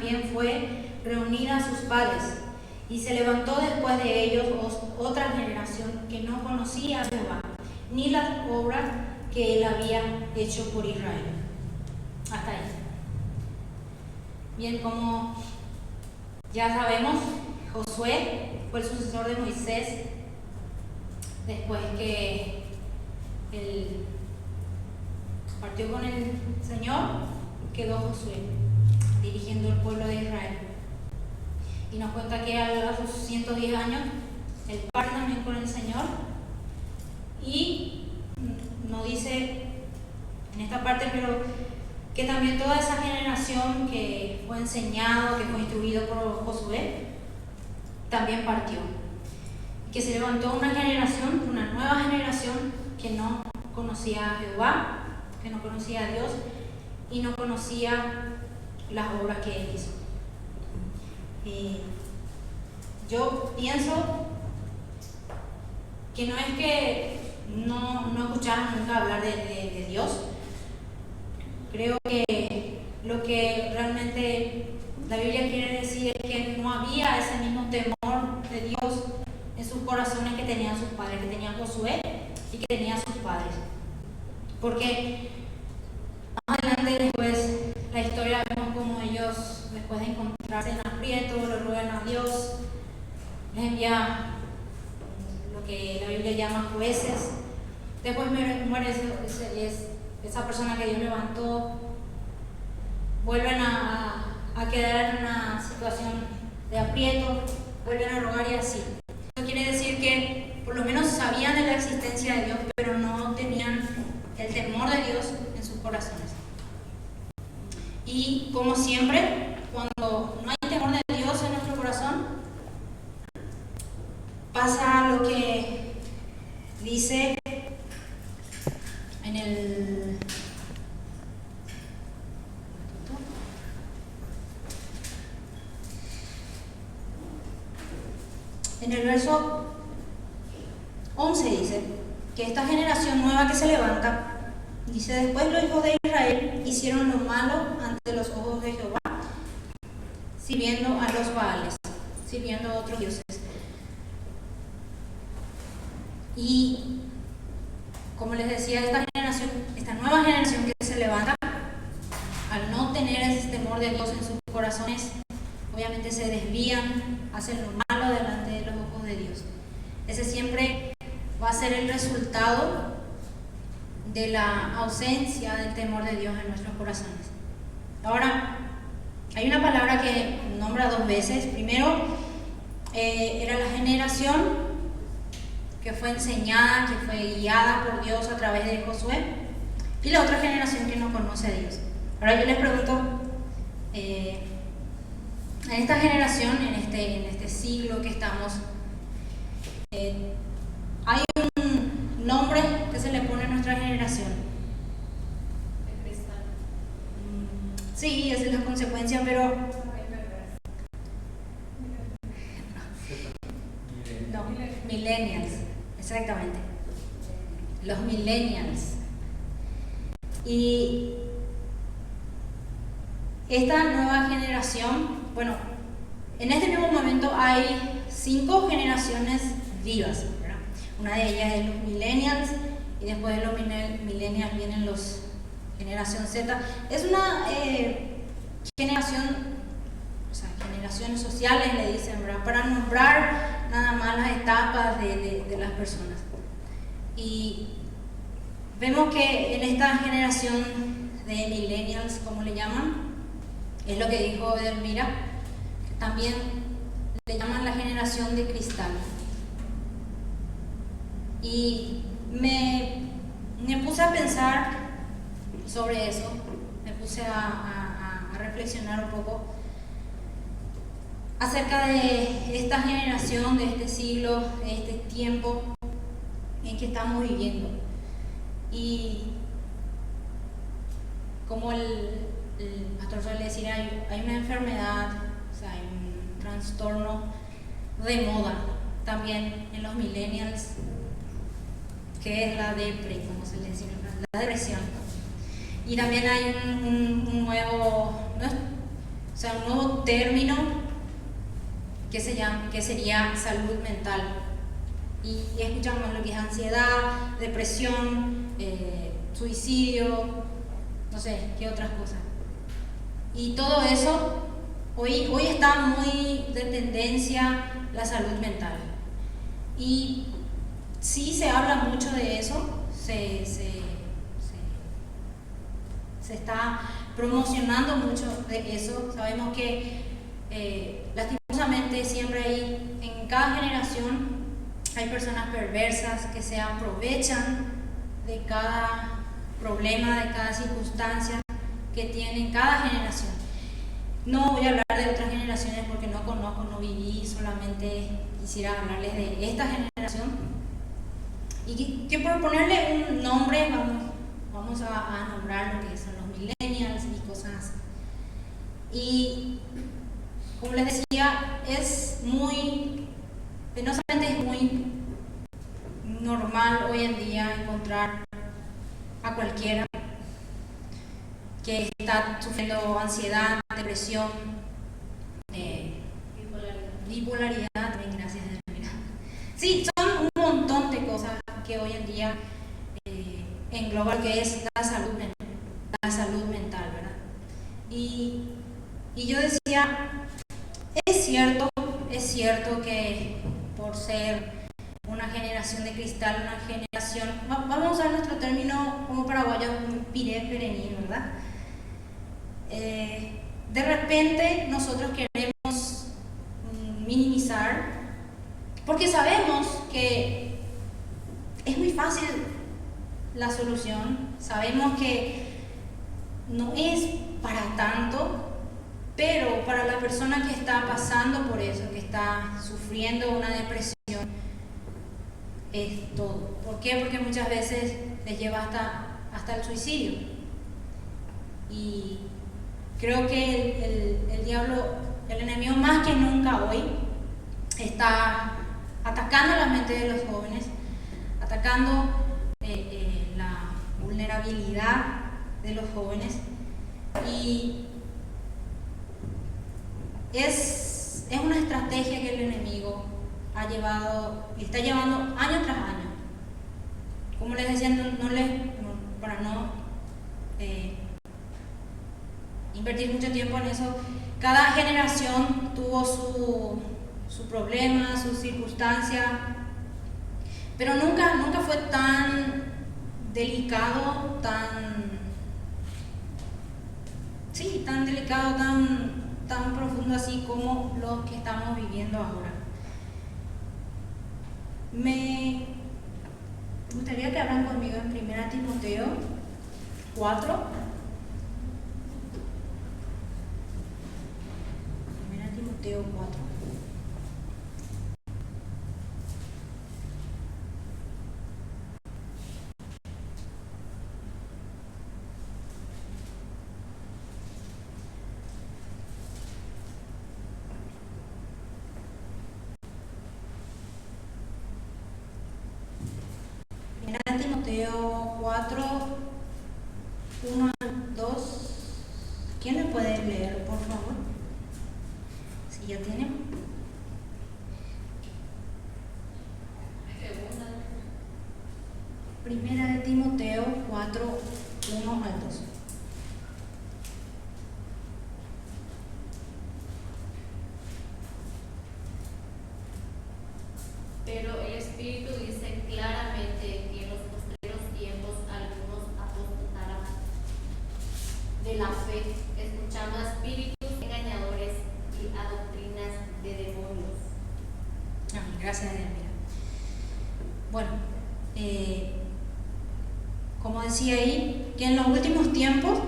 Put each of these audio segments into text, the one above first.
también fue reunida a sus padres. Y se levantó después de ellos otra generación que no conocía a Jehová, ni las obras que él había hecho por Israel. Hasta ahí. Bien, como ya sabemos, Josué fue el sucesor de Moisés después que él partió con el Señor. Quedó Josué dirigiendo el pueblo de Israel. Y nos cuenta que a sus 110 años él parte también con el Señor. Y nos dice en esta parte, pero que también toda esa generación que fue enseñado, que fue instruido por Josué, también partió. Que se levantó una generación, una nueva generación que no conocía a Jehová, que no conocía a Dios y no conocía las obras que él hizo. Yo pienso que no es que no escucharon nunca hablar de Dios. Creo que lo que realmente la Biblia quiere decir es que no había ese mismo temor de Dios en sus corazones que tenían sus padres, que tenía Josué y que tenían sus padres. Porque más adelante, después, la historia vemos como ellos, después de encontrarse en aprieto, le ruegan a Dios, les envía lo que la Biblia llama jueces. Después muere esa persona que Dios levantó. Vuelven a quedar en una situación de aprieto, vuelven a rogar y así. Eso quiere decir que por lo menos sabían de la existencia de Dios, pero no tenían el temor de Dios en sus corazones. Y como siempre, cuando no hay temor de Dios en nuestro corazón, pasa lo que dice en el verso 11 dice que esta generación nueva que se levanta, dice: después los hijos de Israel hicieron lo malo ante los ojos de Jehová, sirviendo a los Baales, sirviendo a otros dioses. Y como les decía, esta nueva generación que se levanta, al no tener ese temor de Dios en sus corazones, obviamente se desvían, hacen lo malo delante de los ojos de Dios. Ese siempre va a ser el resultado de la ausencia del temor de Dios en nuestros corazones. Ahora, hay una palabra que nombra dos veces. Primero, era la generación que fue enseñada, que fue guiada por Dios a través de Josué, y la otra generación que no conoce a Dios. Ahora yo les pregunto, en esta generación, en este siglo que estamos, hay un nombre que se le pone a nuestra generación. El cristal. Sí, esa es la consecuencia, pero no, millennials, exactamente. Los millennials. Y esta nueva generación, bueno, en este mismo momento hay 5 generaciones vivas, ¿verdad? Una de ellas es los millennials, y después de los millennials vienen los generación Z. Es una generación, o sea, generaciones sociales le dicen, ¿verdad? Para nombrar nada más las etapas de las personas. Y vemos que en esta generación de millennials, como le llaman, es lo que dijo Edelmira, que también le llaman la generación de cristal. Y me puse a pensar sobre eso, me puse a reflexionar un poco acerca de esta generación, de este siglo, de este tiempo en que estamos viviendo. Y como el pastor suele decir, hay una enfermedad, o sea, hay un trastorno de moda también en los millennials, que es la depresión, como se le dice, la depresión. Y también hay un nuevo, sea, un nuevo término que sería salud mental. Y escuchamos lo que es ansiedad, depresión, suicidio, no sé, qué otras cosas. Y todo eso, hoy está muy de tendencia la salud mental. Y sí se habla mucho de eso, se está promocionando mucho de eso. Sabemos que lastimosamente siempre hay, en cada generación, hay personas perversas que se aprovechan de cada problema, de cada circunstancia que tiene cada generación. No voy a hablar de otras generaciones porque no conozco, no viví, solamente quisiera hablarles de esta generación. Y que por ponerle un nombre, vamos a nombrar lo que son los millennials y cosas así. Y como les decía, penosamente es muy normal hoy en día encontrar a cualquiera que está sufriendo ansiedad, depresión, bipolaridad, también, gracias. Sí, son un montón de cosas que hoy en día engloba lo que es la salud mental, ¿verdad? Y yo decía, es cierto que por ser una generación de cristal, una generación, vamos a usar nuestro término como paraguayos, un piré perenil, ¿verdad? De repente nosotros queremos minimizar, porque sabemos que es muy fácil la solución, sabemos que no es para tanto, pero para la persona que está pasando por eso, que está sufriendo una depresión, es todo. ¿Por qué? Porque muchas veces les lleva hasta el suicidio. Y creo que el diablo, el enemigo más que nunca hoy, está atacando la mente de los jóvenes, atacando la vulnerabilidad de los jóvenes, y es una estrategia que el enemigo está llevando año tras año. Como les decía, para no invertir mucho tiempo en eso, cada generación tuvo su problema, su circunstancia, pero nunca fue tan delicado, tan delicado, tan profundo así como lo que estamos viviendo ahora. Me gustaría que hablan conmigo en 1 Timoteo 4. 1 Timoteo 4. Timoteo 4, 1 al 2. ¿Quién me puede leer, por favor? Si ya tienen. Primera de Timoteo 4, 1 al 2. Pero el Espíritu dice claramente que en los posteriores tiempos algunos apostatarán de la fe, escuchando a espíritus engañadores y a doctrinas de demonios. Gracias, Delmira. Bueno, como decía ahí, que en los últimos tiempos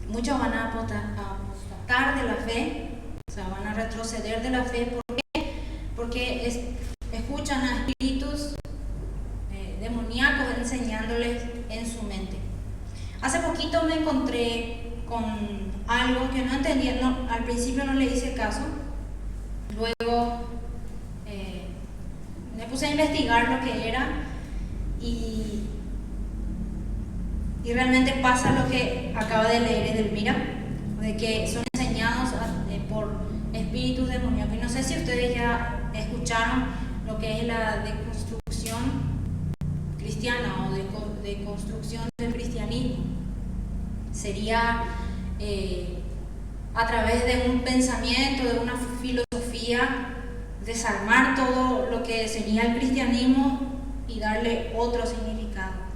muchos van a apostatar de la fe, o sea, van a retroceder de la fe. ¿Por qué? Porque escuchan a espíritus demoníacos enseñándoles en su mente. Hace poquito me encontré con algo que no entendía, al principio no le hice caso, luego me puse a investigar lo que era y realmente pasa lo que acaba de leer Edelmira, de que son enseñanzas enseñados por espíritus demoníacos. Y no sé si ustedes ya escucharon lo que es la deconstrucción cristiana o deconstrucción del cristianismo. Sería a través de un pensamiento, de una filosofía, desarmar todo lo que sería el cristianismo y darle otro significado.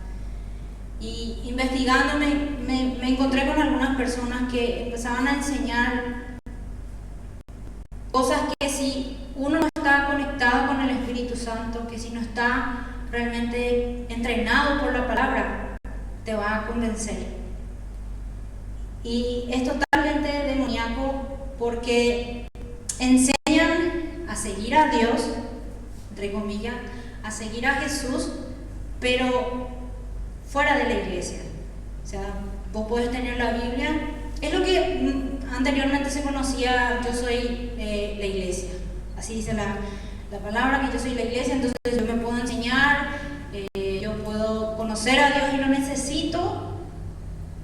Y investigando me encontré con algunas personas que empezaban a enseñar cosas que si uno no está conectado con el Espíritu Santo, que si no está realmente entrenado por la palabra, te va a convencer. Y es totalmente demoníaco porque enseñan a seguir a Dios, entre comillas, a seguir a Jesús, pero fuera de la iglesia. O sea, vos podés tener la Biblia, es lo que anteriormente se conocía, yo soy la iglesia, así dice la palabra, que yo soy la iglesia, entonces yo me puedo enseñar, yo puedo conocer a Dios y no necesito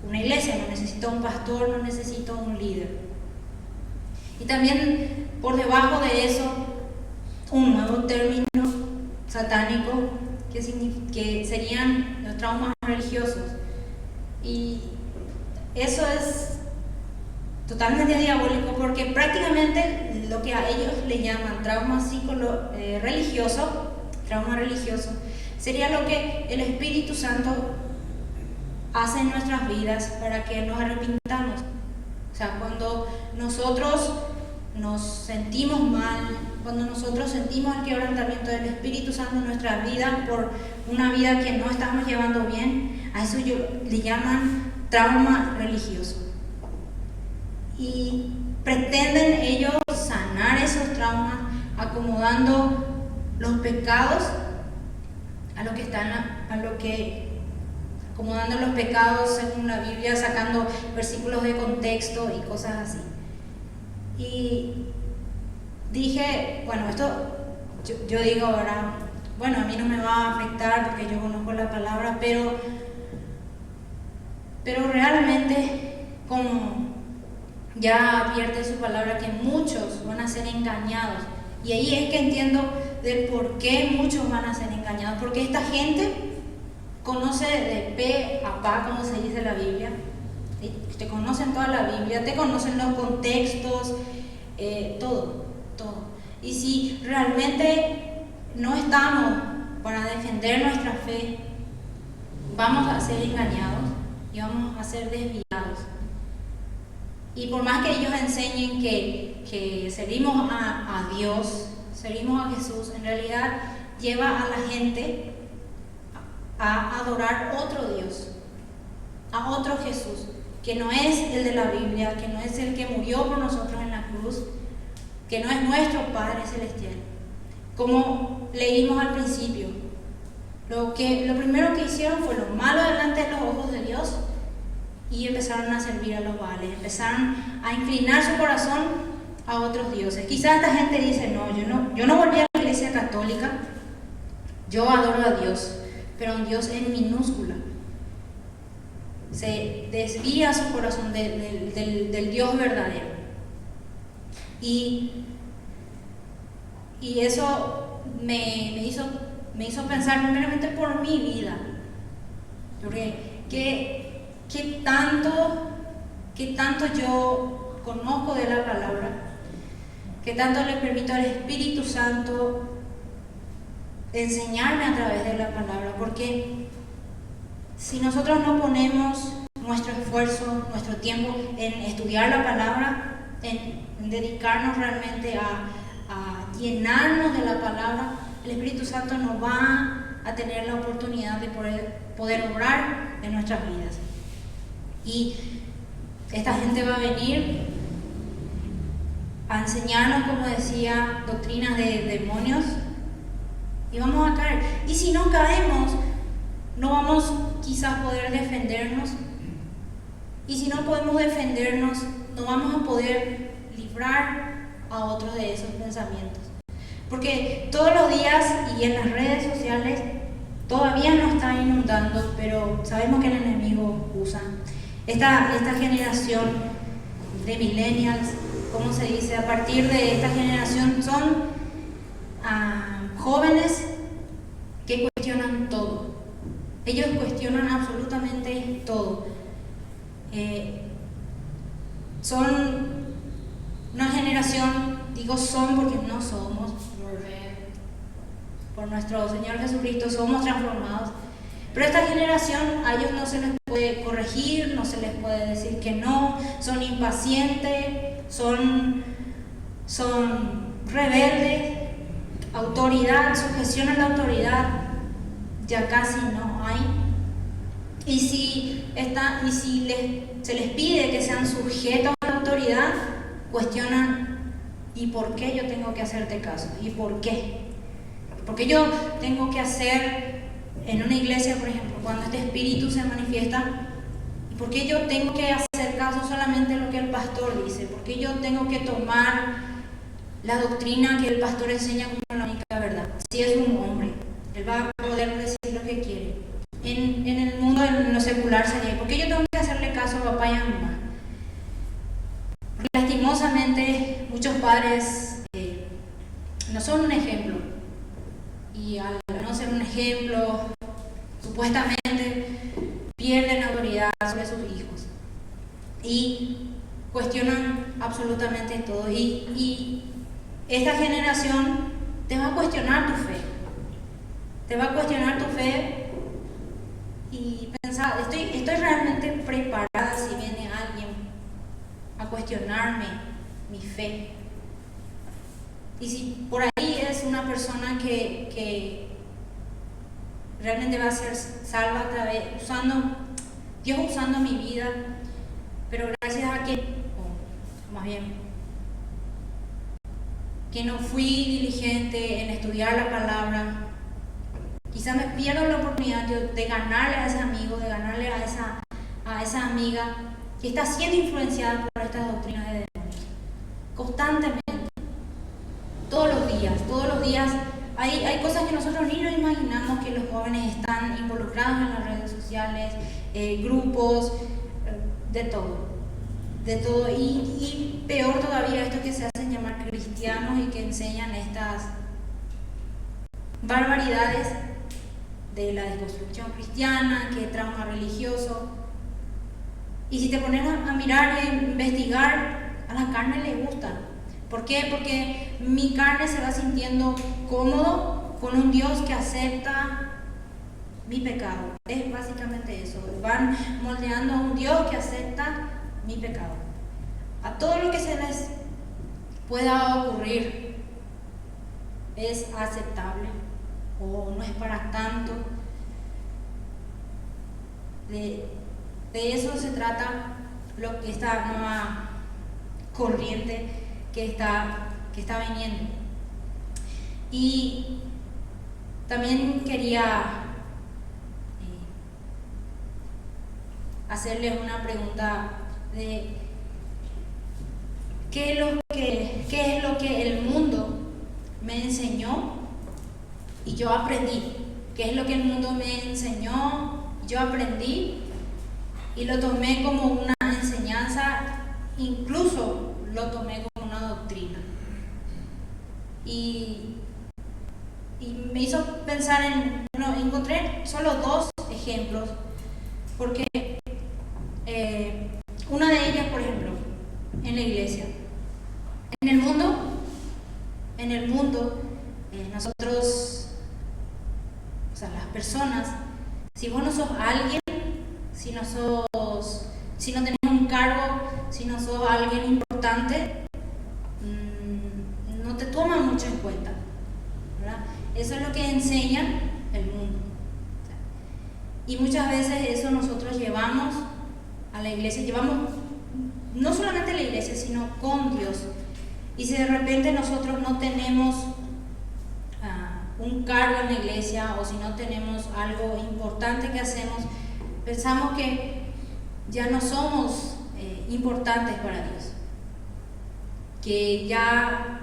una iglesia, no necesito un pastor, no necesito un líder. Y también por debajo de eso, un nuevo término satánico que serían los traumas religiosos. Y eso es totalmente diabólico porque prácticamente lo que a ellos le llaman trauma religioso, sería lo que el Espíritu Santo hace en nuestras vidas para que nos arrepintamos. O sea, cuando nosotros nos sentimos mal, cuando nosotros sentimos el quebrantamiento del Espíritu Santo en nuestra vida por una vida que no estamos llevando bien, a eso le llaman trauma religioso. Y pretenden ellos sanar esos traumas acomodando los pecados acomodando los pecados según la Biblia, sacando versículos de contexto y cosas así. Y dije, bueno, esto yo digo ahora, bueno, a mí no me va a afectar porque yo conozco la palabra, pero realmente, como ya advierte su palabra, que muchos van a ser engañados. Y ahí es que entiendo del por qué muchos van a ser engañados, porque esta gente conoce de pe a pa, como se dice en la Biblia, te conocen toda la Biblia, te conocen los contextos, todo. Y si realmente no estamos para defender nuestra fe, vamos a ser engañados y vamos a ser desviados. Y por más que ellos enseñen que servimos a Dios, servimos a Jesús, en realidad lleva a la gente a adorar otro Dios, a otro Jesús, que no es el de la Biblia, que no es el que murió por nosotros en la cruz, que no es nuestro Padre Celestial. Como leímos al principio, lo primero que hicieron fue lo malo delante de los ojos de Dios y empezaron a servir a los Baales, empezaron a inclinar su corazón a otros dioses. Quizás esta gente dice, yo no volví a la iglesia católica, yo adoro a Dios, pero un Dios en minúscula. Se desvía su corazón del Dios verdadero. Y eso me hizo pensar primeramente por mi vida. Porque ¿qué tanto yo conozco de la palabra? ¿Qué tanto le permito al Espíritu Santo enseñarme a través de la palabra? Porque si nosotros no ponemos nuestro esfuerzo, nuestro tiempo en estudiar la palabra, en dedicarnos realmente a llenarnos de la palabra, el Espíritu Santo nos va a tener la oportunidad de poder obrar en nuestras vidas. Y esta gente va a venir a enseñarnos, como decía, doctrinas de demonios, y vamos a caer. Y si no caemos, no vamos quizás poder defendernos. Y si no podemos defendernos, no vamos a poder librar a otros de esos pensamientos. Porque todos los días y en las redes sociales todavía nos está inundando, pero sabemos que el enemigo usa esta generación de millennials, ¿cómo se dice? A partir de esta generación son jóvenes que cuestionan todo. Ellos cuestionan absolutamente todo. Son una generación, digo son porque no somos, por nuestro Señor Jesucristo somos transformados, pero esta generación a ellos no se les puede corregir, no se les puede decir que no, son impacientes, son rebeldes, autoridad, sujeción a la autoridad ya casi no hay. Y si se les pide que sean sujetos a la autoridad, cuestionan: ¿y por qué yo tengo que hacerte caso? ¿Y por qué? Porque yo tengo que hacer en una iglesia, por ejemplo, cuando este espíritu se manifiesta, ¿y por qué yo tengo que hacer caso solamente a lo que el pastor dice? ¿Por qué yo tengo que tomar la doctrina que el pastor enseña como la única verdad? Si es un hombre, él va a poder decir lo que quiere. En el mundo, en lo secular sería: ¿por qué yo tengo que hacerle caso a papá y a mamá? Porque lastimosamente muchos padres no son un ejemplo, y al no ser un ejemplo, supuestamente pierden autoridad sobre sus hijos y cuestionan absolutamente todo. Y esta generación te va a cuestionar tu fe, y pensar: ¿estoy realmente preparada si viene alguien a cuestionarme mi fe? Y si por ahí es una persona que realmente va a ser salva a través, Dios usando mi vida, pero gracias a que no fui diligente en estudiar la palabra, quizás me pierdo la oportunidad de ganarle a ese amigo, de ganarle a esa amiga que está siendo influenciada por estas doctrinas de demonios constantemente, todos los días. Hay cosas que nosotros ni nos imaginamos que los jóvenes están involucrados en las redes sociales, grupos, de todo. Y peor todavía, estos que se hacen llamar cristianos y que enseñan estas barbaridades de la desconstrucción cristiana, que trauma religioso. Y si te pones a mirar y a investigar, a la carne le gusta. ¿Por qué? Porque mi carne se va sintiendo cómodo con un Dios que acepta mi pecado. Es básicamente eso. Van moldeando a un Dios que acepta mi pecado. A todo lo que se les pueda ocurrir es aceptable o no es para tanto. De eso se trata esta nueva corriente que está viniendo. Y también quería hacerles una pregunta de qué es lo que el mundo me enseñó y yo aprendí. ¿Qué es lo que el mundo me enseñó? Yo aprendí y lo tomé como una enseñanza, incluso lo tomé como una doctrina. Y me hizo pensar encontré solo dos ejemplos, porque una de ellas, por ejemplo, en la iglesia. En el mundo, nosotros, o sea, las personas, si vos no sos alguien, si no tenés un cargo, si no sos alguien importante, no te toman mucho en cuenta, ¿verdad? Eso es lo que enseña el mundo. Y muchas veces eso nosotros llevamos a la iglesia, llevamos no solamente a la iglesia, sino con Dios. Y si de repente nosotros no tenemos un cargo en la iglesia, o si no tenemos algo importante que hacemos, pensamos que ya no somos importantes para Dios, que ya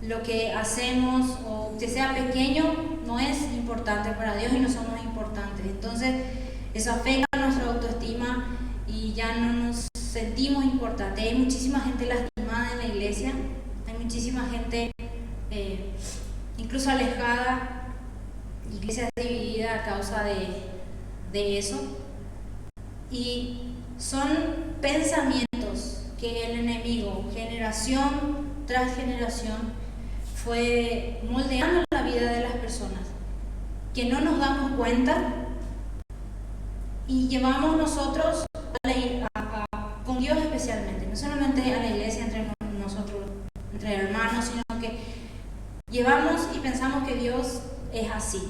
lo que hacemos, o que sea pequeño, no es importante para Dios y no somos importantes. Entonces eso afecta a nuestra autoestima y ya no nos sentimos importantes. Hay muchísima gente lastimada en la iglesia, hay muchísima gente incluso alejada, iglesias divididas a causa de eso. Y son pensamientos que el enemigo, generación tras generación, fue moldeando la vida de las personas, que no nos damos cuenta y llevamos nosotros con Dios especialmente, no solamente a la iglesia entre nosotros, entre hermanos, sino que llevamos y pensamos que Dios es así.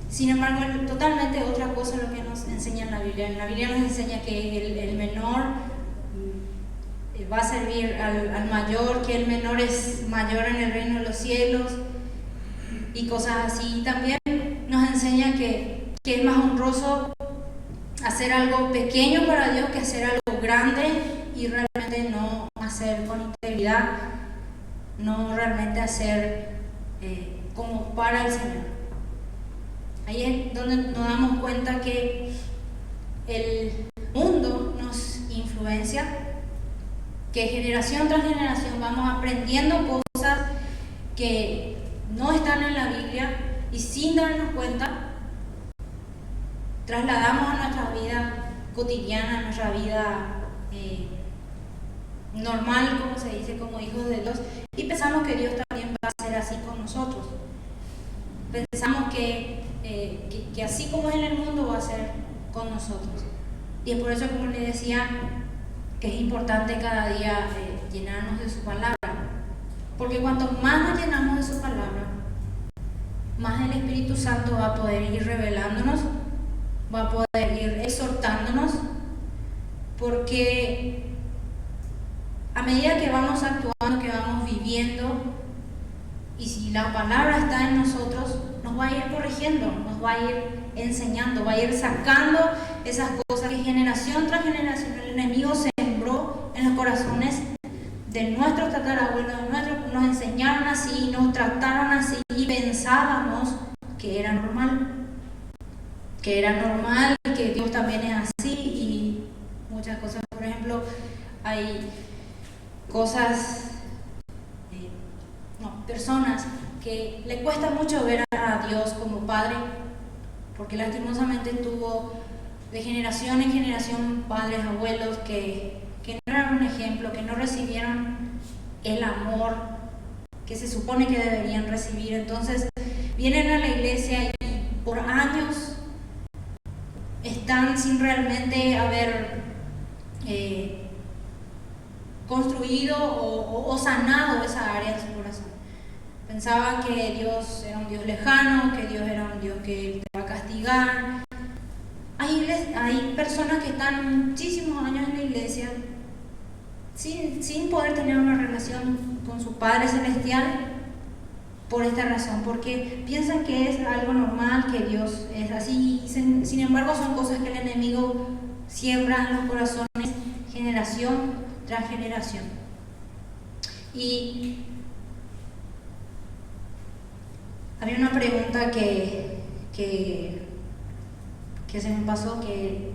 Sin embargo, es totalmente otra cosa lo que nos enseña en la Biblia. En la Biblia nos enseña que el menor va a servir al mayor, que el menor es mayor en el reino de los cielos y cosas así. Y también nos enseña que es más honroso hacer algo pequeño para Dios que hacer algo grande y realmente no hacer con integridad, no realmente hacer como para el Señor. Ahí es donde nos damos cuenta que el mundo nos influencia, que generación tras generación vamos aprendiendo cosas que no están en la Biblia y sin darnos cuenta trasladamos a nuestra vida cotidiana, a nuestra vida normal, como se dice, como hijos de Dios, y pensamos que Dios también va a ser así con nosotros. Pensamos que así como es en el mundo va a ser con nosotros. Y es por eso, como les decía, que es importante cada día llenarnos de su palabra. Porque cuanto más nos llenamos de su palabra, más el Espíritu Santo va a poder ir revelándonos, va a poder ir exhortándonos, porque a medida que vamos actuando, que vamos viviendo, y si la palabra está en nosotros, nos va a ir corrigiendo, nos va a ir enseñando, va a ir sacando esas cosas que generación tras generación el enemigo sembró en los corazones de nuestros tatarabuelos, nos enseñaron así, nos trataron así y pensábamos que era normal, que Dios también es así y muchas cosas. Por ejemplo, hay cosas, personas que le cuesta mucho ver a Dios como Padre, porque lastimosamente tuvo de generación en generación padres, abuelos que no eran un ejemplo, que no recibieron el amor que se supone que deberían recibir. Entonces vienen a la iglesia y por años están sin realmente haber construido o sanado esa área de su corazón. Pensaban que Dios era un Dios lejano, que Dios era un Dios que te va a castigar. Hay personas que están muchísimos años en la iglesia sin poder tener una relación con su Padre Celestial por esta razón, porque piensan que es algo normal, que Dios es así. Sin embargo, son cosas que el enemigo siembra en los corazones generación tras generación. Y había una pregunta que se me pasó, que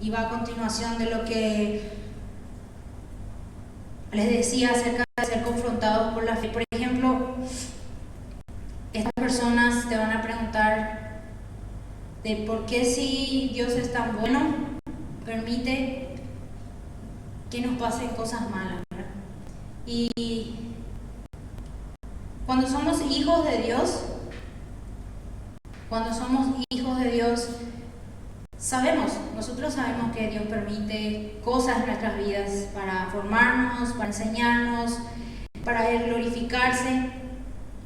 iba a continuación de lo que les decía acerca de ser confrontados por la fe. Por ejemplo, estas personas te van a preguntar de por qué, si Dios es tan bueno, permite que nos pasen cosas malas, ¿verdad? Y cuando somos hijos de Dios, nosotros sabemos que Dios permite cosas en nuestras vidas para formarnos, para enseñarnos, para Él glorificarse,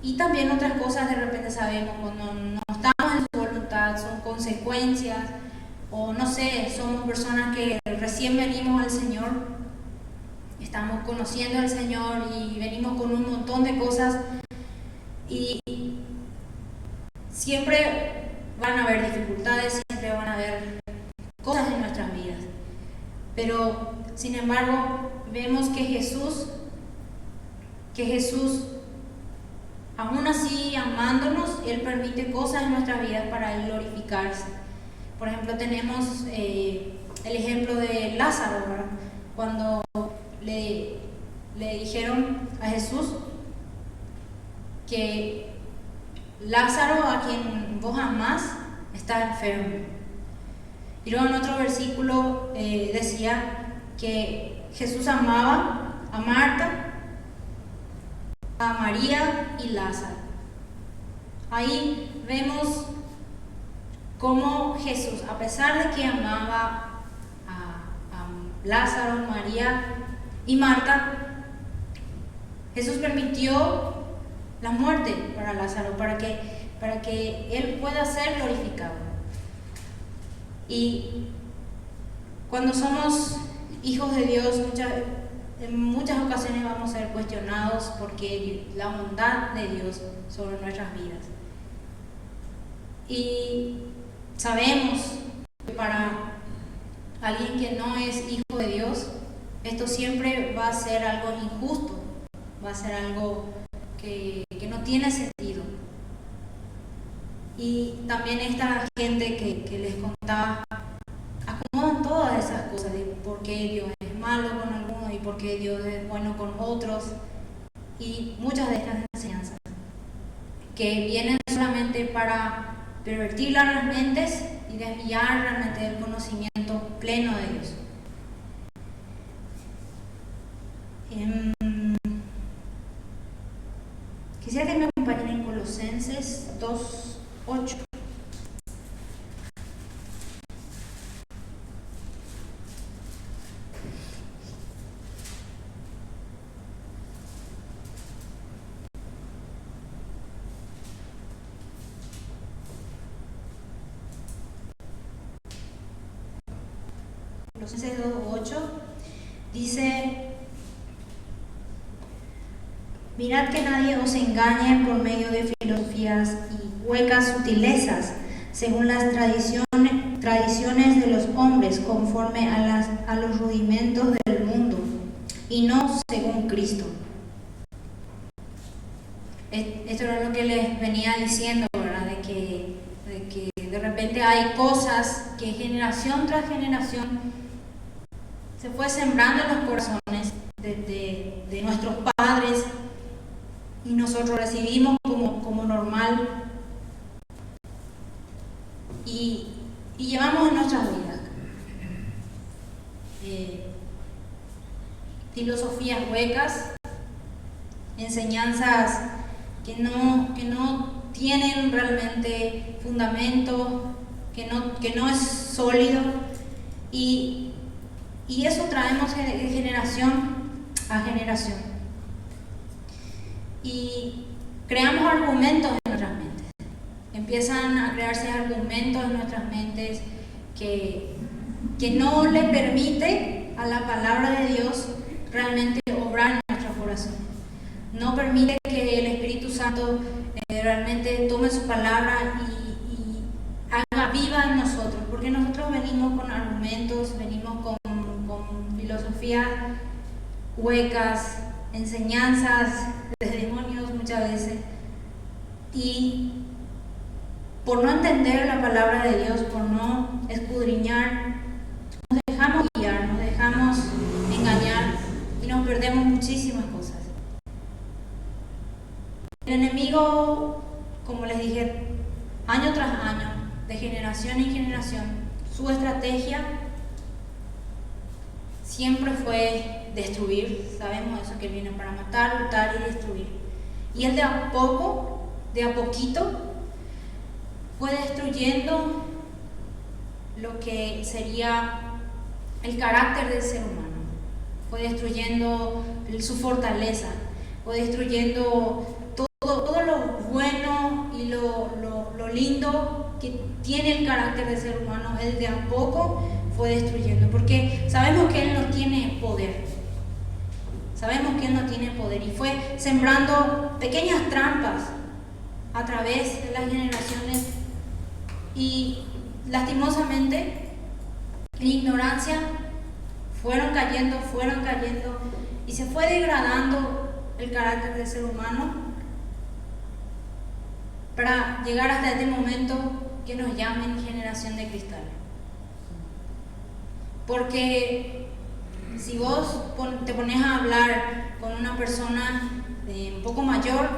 y también otras cosas de repente sabemos cuando no estamos en su voluntad, son consecuencias, o no sé, somos personas que recién venimos al Señor, estamos conociendo al Señor y venimos con un montón de cosas, y siempre van a haber dificultades, siempre van a haber cosas en nuestras vidas. Pero, sin embargo, vemos que Jesús, aún así amándonos, Él permite cosas en nuestras vidas para Él glorificarse. Por ejemplo, tenemos el ejemplo de Lázaro, ¿verdad? Cuando le dijeron a Jesús que Lázaro, a quien vos amás, está enfermo. Y luego en otro versículo decía que Jesús amaba a Marta, a María y Lázaro. Ahí vemos cómo Jesús, a pesar de que amaba a Lázaro, María y Marta, Jesús permitió la muerte para Lázaro, para que él pueda ser glorificado. Y cuando somos hijos de Dios, en muchas ocasiones vamos a ser cuestionados porque la bondad de Dios sobre nuestras vidas. Y sabemos que para alguien que no es hijo de Dios, esto siempre va a ser algo injusto, va a ser algo que no tiene sentido. Y también esta gente que les contaba acomodan todas esas cosas de por qué Dios es malo con algunos y por qué Dios es bueno con otros, y muchas de estas enseñanzas que vienen solamente para pervertir las mentes y desviar realmente del conocimiento pleno de Dios. Quisiera que me acompañen en Colosenses 2:8. Colosenses 2:8 dice: mirad que nadie os engañe por medio de filosofías y huecas sutilezas, según las tradiciones de los hombres, conforme a los rudimentos del mundo, y no según Cristo. Esto era lo que les venía diciendo, ¿verdad? De que de repente hay cosas que generación tras generación se fue sembrando en los corazones de nuestros padres, y nosotros recibimos como normal y llevamos en nuestras vidas. Filosofías huecas, enseñanzas que no tienen realmente fundamento, que no es sólido, y eso traemos de generación a generación. Y creamos argumentos en nuestras mentes. Empiezan a crearse argumentos en nuestras mentes que no le permite a la palabra de Dios realmente obrar en nuestro corazón. No permite que el Espíritu Santo realmente tome su palabra y haga viva en nosotros, porque nosotros venimos con argumentos, venimos con filosofías huecas, enseñanzas de demonios muchas veces, y por no entender la palabra de Dios, por no escudriñar, nos dejamos guiar, nos dejamos engañar y nos perdemos muchísimas cosas. El enemigo, como les dije, año tras año, de generación en generación, su estrategia siempre fue destruir. Sabemos eso, que él viene para matar, hurtar y destruir. Y él de a poquito, fue destruyendo lo que sería el carácter del ser humano. Fue destruyendo su fortaleza, fue destruyendo todo lo bueno y lo lindo que tiene el carácter del ser humano. Él de a poco fue destruyendo, porque sabemos que él no tiene poder. Sabemos que él no tiene poder, y fue sembrando pequeñas trampas a través de las generaciones, y lastimosamente en ignorancia fueron cayendo, y se fue degradando el carácter del ser humano para llegar hasta este momento que nos llamen generación de cristal. Porque si vos te pones a hablar con una persona un poco mayor,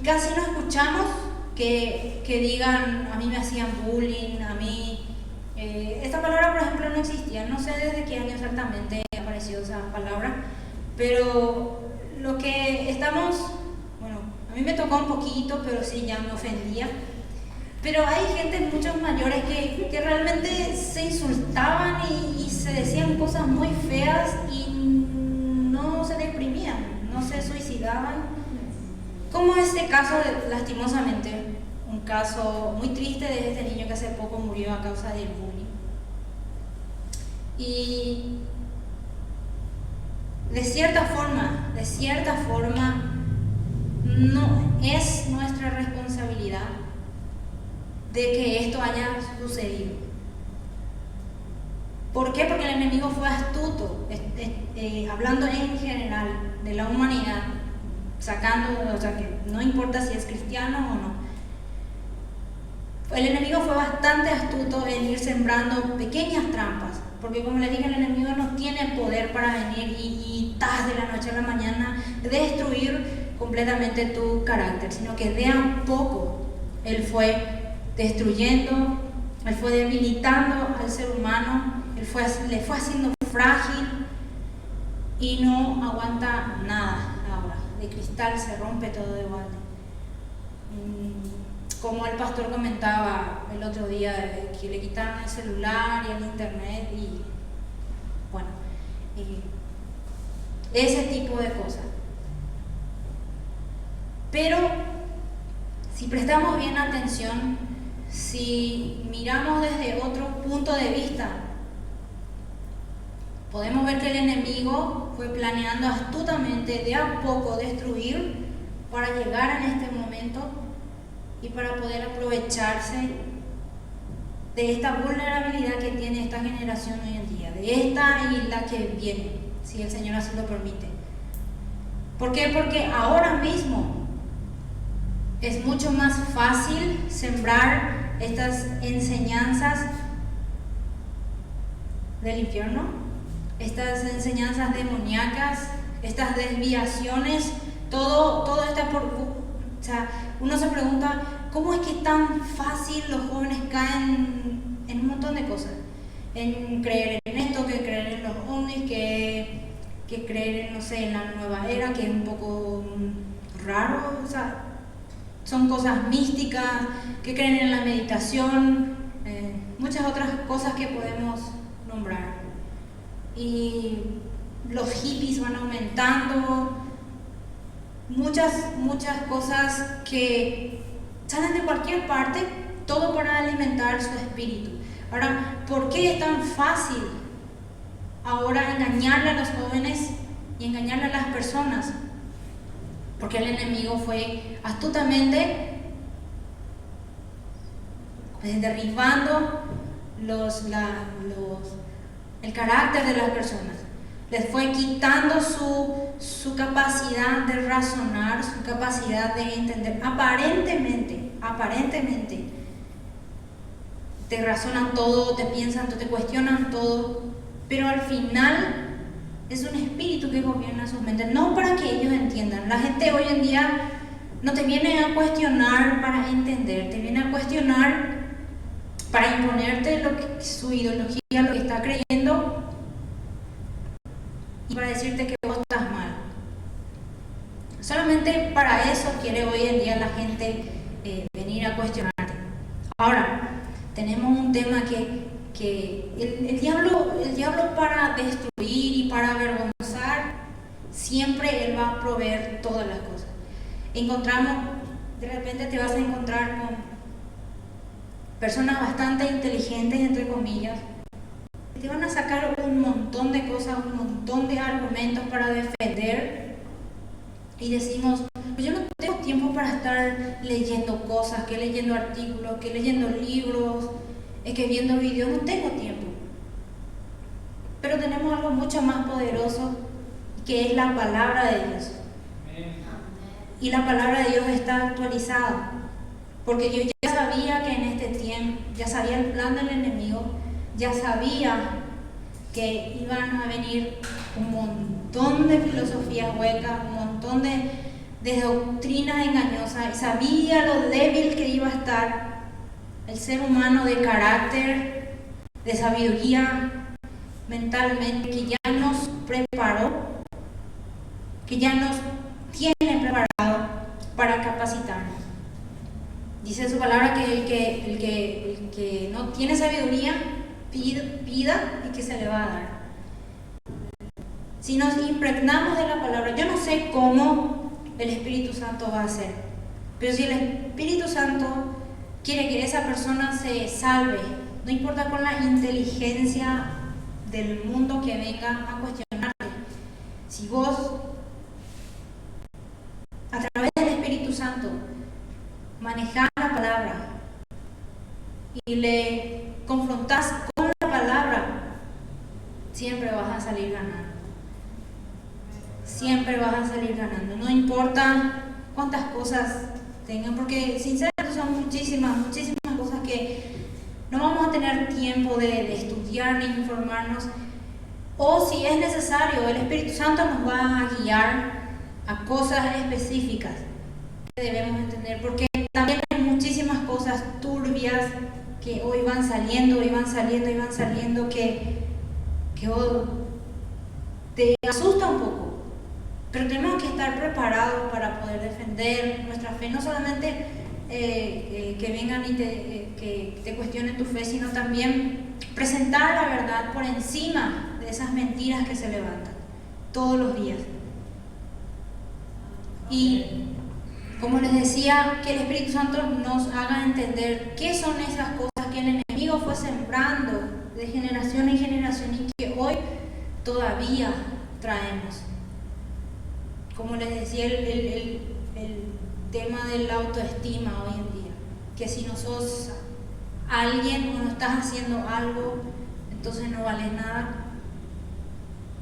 casi no escuchamos que digan: a mí me hacían bullying, a mí... esta palabra, por ejemplo, no existía, no sé desde qué año exactamente apareció esa palabra, pero lo que estamos... Bueno, a mí me tocó un poquito, pero sí, ya me ofendía. Pero hay gente, muchos mayores, que realmente se insultaban y se decían cosas muy feas y no se deprimían, no se suicidaban. Como este caso, lastimosamente, un caso muy triste de este niño que hace poco murió a causa del bullying. Y de cierta forma, no es nuestra responsabilidad de que esto haya sucedido. ¿Por qué? Porque el enemigo fue astuto, hablando en general de la humanidad, sacando, o sea, que no importa si es cristiano o no. El enemigo fue bastante astuto en ir sembrando pequeñas trampas, porque como les dije, el enemigo no tiene poder para venir y de la noche a la mañana destruir completamente tu carácter, sino que de a poco él fue destruyendo, él fue debilitando al ser humano, le fue haciendo frágil y no aguanta nada ahora. De cristal se rompe todo de balde. Como el pastor comentaba el otro día, que le quitaron el celular y el internet y bueno, ese tipo de cosas. Pero si prestamos bien atención, si miramos desde otro punto de vista, podemos ver que el enemigo fue planeando astutamente de a poco destruir para llegar en este momento y para poder aprovecharse de esta vulnerabilidad que tiene esta generación hoy en día, de esta y la que viene, si el Señor así lo permite. ¿Por qué? Porque ahora mismo es mucho más fácil sembrar estas enseñanzas del infierno, estas enseñanzas demoníacas, estas desviaciones, todo está por... O sea, uno se pregunta, ¿cómo es que tan fácil los jóvenes caen en un montón de cosas? En creer en esto, que creer en los ovnis, que creer en, no sé, en la nueva era, que es un poco raro. O sea, son cosas místicas, que creen en la meditación, muchas otras cosas que podemos nombrar. Y los hippies van aumentando, muchas cosas que salen de cualquier parte, todo para alimentar su espíritu. Ahora, ¿por qué es tan fácil ahora engañarle a los jóvenes y engañarle a las personas? Porque el enemigo fue astutamente derribando el carácter de las personas. Les fue quitando su capacidad de razonar, su capacidad de entender. Aparentemente te razonan todo, te piensan, te cuestionan todo, pero al final es un espíritu que gobierna sus mentes, no para que ellos entiendan. La gente hoy en día no te viene a cuestionar para entender, te viene a cuestionar para imponerte su ideología, lo que está creyendo, y para decirte que vos estás mal. Solamente para eso quiere hoy en día la gente venir a cuestionarte. Ahora, tenemos un tema que el diablo para destruir y para avergonzar, siempre él va a proveer todas las cosas. De repente te vas a encontrar con personas bastante inteligentes, entre comillas, que te van a sacar un montón de cosas, un montón de argumentos para defender, y decimos, pues yo no tengo tiempo para estar leyendo cosas, que leyendo artículos, que leyendo libros, que viendo videos, no tengo tiempo. Pero tenemos algo mucho más poderoso, que es la palabra de Dios. Y la palabra de Dios está actualizada, porque yo ya sabía que en este tiempo, ya sabía el plan del enemigo, ya sabía que iban a venir un montón de filosofías huecas, un montón de doctrinas engañosas, y sabía lo débil que iba a estar el ser humano de carácter, de sabiduría, mentalmente, que ya nos preparó, que ya nos tiene preparado para capacitarnos. Dice su palabra que el que no tiene sabiduría, pida y que se le va a dar. Si nos impregnamos de la palabra, yo no sé cómo el Espíritu Santo va a hacer, pero si el Espíritu Santo quiere que esa persona se salve, no importa con la inteligencia del mundo que venga a cuestionarte, si vos a través del Espíritu Santo manejás la palabra y le confrontás con la palabra, siempre vas a salir ganando. Siempre vas a salir ganando. No importa cuántas cosas tengan, porque sinceramente son muchísimas cosas que no vamos a tener tiempo de estudiar ni informarnos. O si es necesario, el Espíritu Santo nos va a guiar a cosas específicas que debemos entender, porque también hay muchísimas cosas turbias que hoy van saliendo, que te asusta un poco. Pero tenemos que estar preparados para poder defender nuestra fe, no solamente que vengan y que te cuestionen tu fe, sino también presentar la verdad por encima de esas mentiras que se levantan todos los días. Y como les decía, que el Espíritu Santo nos haga entender qué son esas cosas que el enemigo fue sembrando de generación en generación y que hoy todavía traemos. Como les decía, el tema de la autoestima hoy en día, que si no sos alguien o no estás haciendo algo, entonces no vales nada,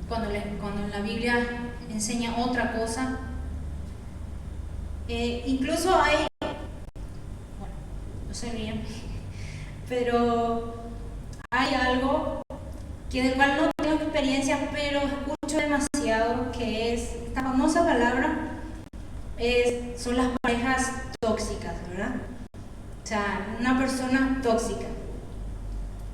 cuando en la Biblia enseña otra cosa. Incluso hay, bueno, no se ríen, pero hay algo que del cual no tengo experiencia, pero escucho demasiado, que es esta famosa palabra, son las parejas tóxicas, ¿verdad? O sea, una persona tóxica.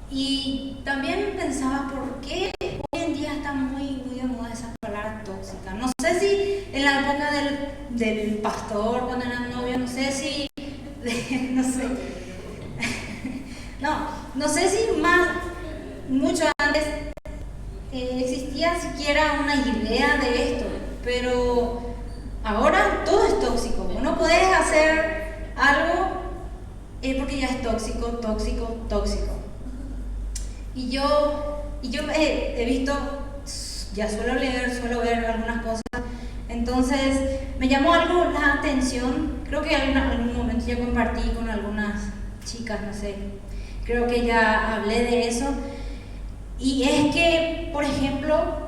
Y también pensaba, ¿por qué hoy en día está muy de moda esa palabra tóxica? No sé si en la época del pastor, cuando eran novios, no sé si, no sé. No sé si mucho antes existía siquiera una idea de esto, pero ahora todo es tóxico. No podés hacer algo porque ya es tóxico. Y yo he visto, ya suelo ver algunas cosas, entonces me llamó algo la atención. Creo que en algún momento ya compartí con algunas chicas, no sé, creo que ya hablé de eso. Y es que, por ejemplo,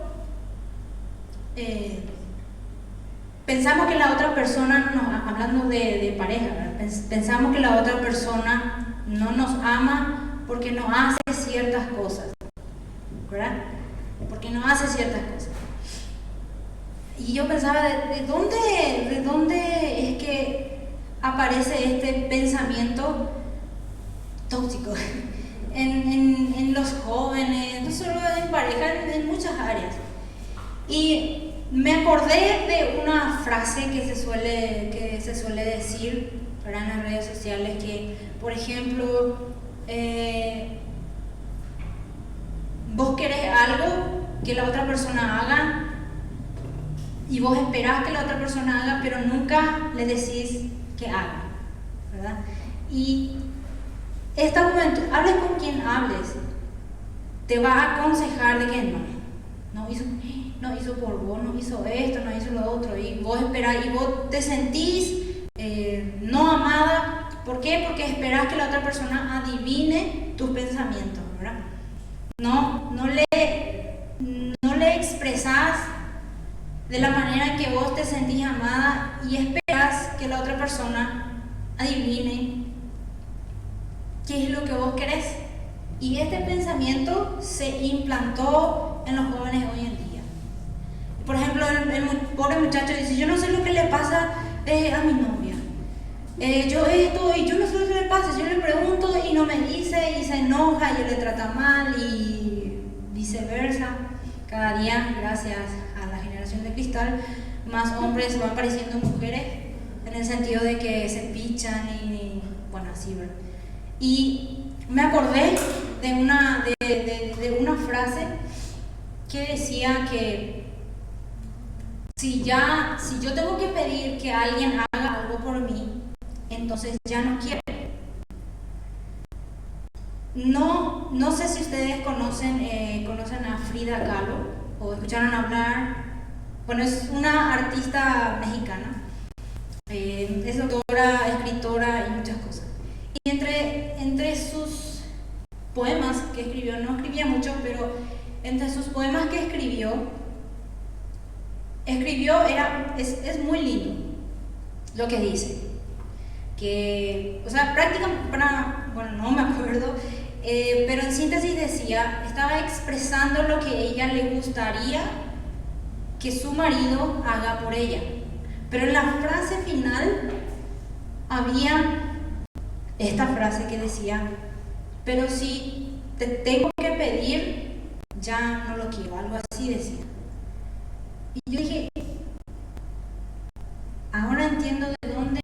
pensamos que la otra persona, hablando de pareja, ¿verdad? Pensamos que la otra persona no nos ama porque no hace ciertas cosas, ¿verdad? Porque no hace ciertas cosas. Y yo pensaba, ¿de dónde es que aparece este pensamiento tóxico? En los jóvenes, no solo en pareja, en muchas áreas. Y me acordé de una frase que se suele decir, ¿verdad?, en las redes sociales, que, por ejemplo, vos querés algo que la otra persona haga y vos esperás que la otra persona haga, pero nunca le decís que haga, ¿verdad? Y este momento, hables con quien hables, te va a aconsejar de que no hizo por vos, no hizo esto, no hizo lo otro, y vos esperás, y vos te sentís no amada. ¿Por qué? Porque esperás que la otra persona adivine tus pensamientos, ¿verdad? No le expresás de la manera en que vos te sentís amada y esperás que la otra persona adivine qué es lo que vos querés. Y este pensamiento se implantó en los jóvenes hoy en día. Por ejemplo, el pobre muchacho dice, yo no sé lo que le pasa a mi novia. Yo esto, y yo no sé lo que le pasa, yo le pregunto y no me dice, y se enoja, y él le trata mal, y viceversa. Cada día, gracias a la generación de cristal, más hombres van pareciendo mujeres, en el sentido de que se pichan y bueno, así, ¿verdad? Y me acordé de una frase que decía que si yo tengo que pedir que alguien haga algo por mí, entonces ya no quiero. No sé si ustedes conocen a Frida Kahlo o escucharon hablar. Bueno, es una artista mexicana, es doctora, escritora y muchas cosas. Y entre sus poemas que escribió, no escribía mucho, pero entre sus poemas que escribió es muy lindo lo que dice. Que, o sea, prácticamente, bueno, no me acuerdo, pero en síntesis decía, estaba expresando lo que a ella le gustaría que su marido haga por ella. Pero en la frase final había esta frase que decía, pero si te tengo que pedir, ya no lo quiero, algo así decía. Y yo dije, ahora entiendo de dónde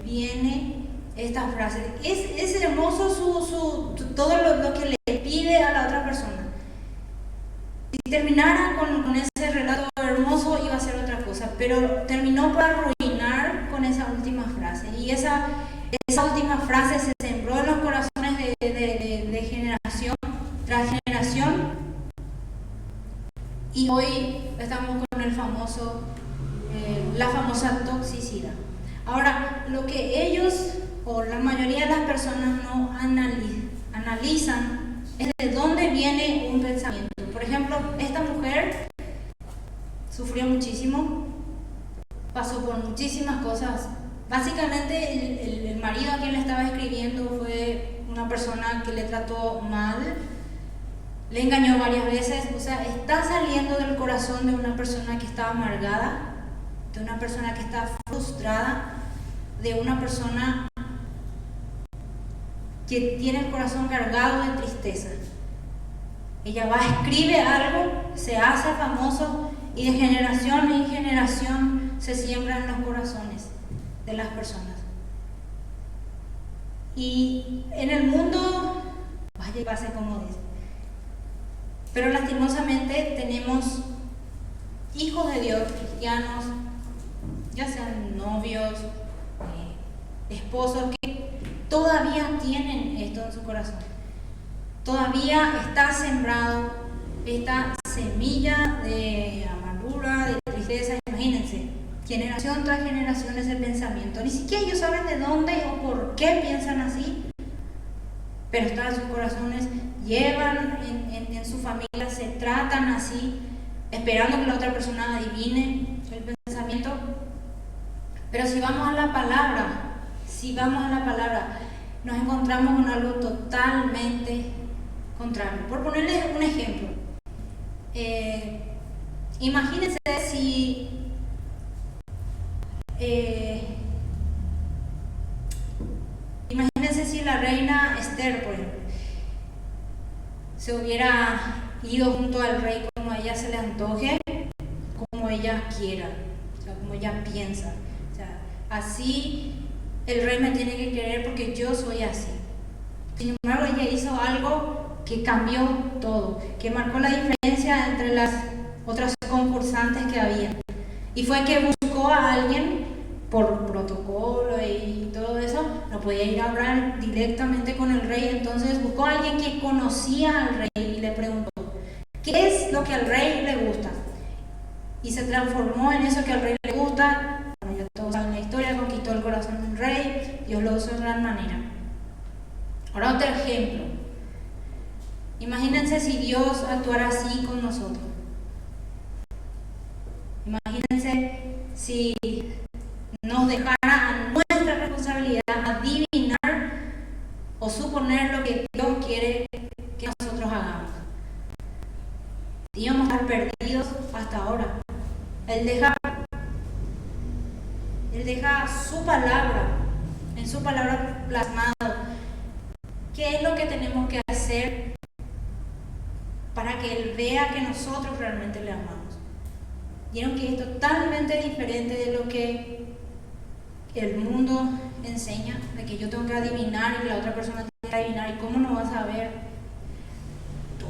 viene esta frase. Es hermoso todo lo que le pide a la otra persona. Si terminara con ese relato hermoso iba a ser otra cosa, pero terminó por arruinar con esa última frase. Y esa última frase se sembró en los corazones de generación tras generación. Y hoy estamos con la famosa toxicidad. Ahora, lo que ellos o la mayoría de las personas no analizan es de dónde viene un pensamiento. Por ejemplo, esta mujer sufrió muchísimo, pasó por muchísimas cosas. Básicamente, el marido a quien le estaba escribiendo fue una persona que le trató mal, le engañó varias veces. O sea, está saliendo del corazón de una persona que está amargada, de una persona que está frustrada, de una persona que tiene el corazón cargado de tristeza. Ella va, escribe algo, se hace famoso y de generación en generación se siembra en los corazones de las personas. Y en el mundo, vaya y pase como dice. Pero lastimosamente tenemos hijos de Dios, cristianos, ya sean novios, esposos, que todavía tienen esto en su corazón. Todavía está sembrado esta semilla de amargura, de tristeza. Imagínense, generación tras generación ese pensamiento. Ni siquiera ellos saben de dónde o por qué piensan así, pero está en sus corazones, llevan en su familia, se tratan así, esperando que la otra persona adivine el pensamiento. Pero si vamos a la palabra, nos encontramos con algo totalmente contrario. Por ponerles un ejemplo, imagínense si la reina Esther, por ejemplo, se hubiera ido junto al rey como a ella se le antoje, como ella quiera, o sea, como ella piensa. O sea, así el rey me tiene que querer porque yo soy así. Sin embargo, ella hizo algo que cambió todo, que marcó la diferencia entre las otras concursantes que había. Y fue que buscó a alguien por protocolo y todo eso, no podía ir a hablar directamente con el rey. Entonces buscó a alguien que conocía al rey y le preguntó, ¿qué es lo que al rey le gusta? Y se transformó en eso que al rey le gusta. Bueno, ya todos saben la historia, conquistó el corazón del rey, Dios lo usó de gran manera. Ahora otro ejemplo. Imagínense si Dios actuara así con nosotros. Imagínense si nos dejara a nuestra responsabilidad adivinar o suponer lo que Dios quiere que hasta ahora. Él deja su palabra, en su palabra plasmado. ¿Qué es lo que tenemos que hacer para que Él vea que nosotros realmente le amamos? Vieron que es totalmente diferente de lo que el mundo enseña, de que yo tengo que adivinar y la otra persona tiene que adivinar, y cómo no vas a ver.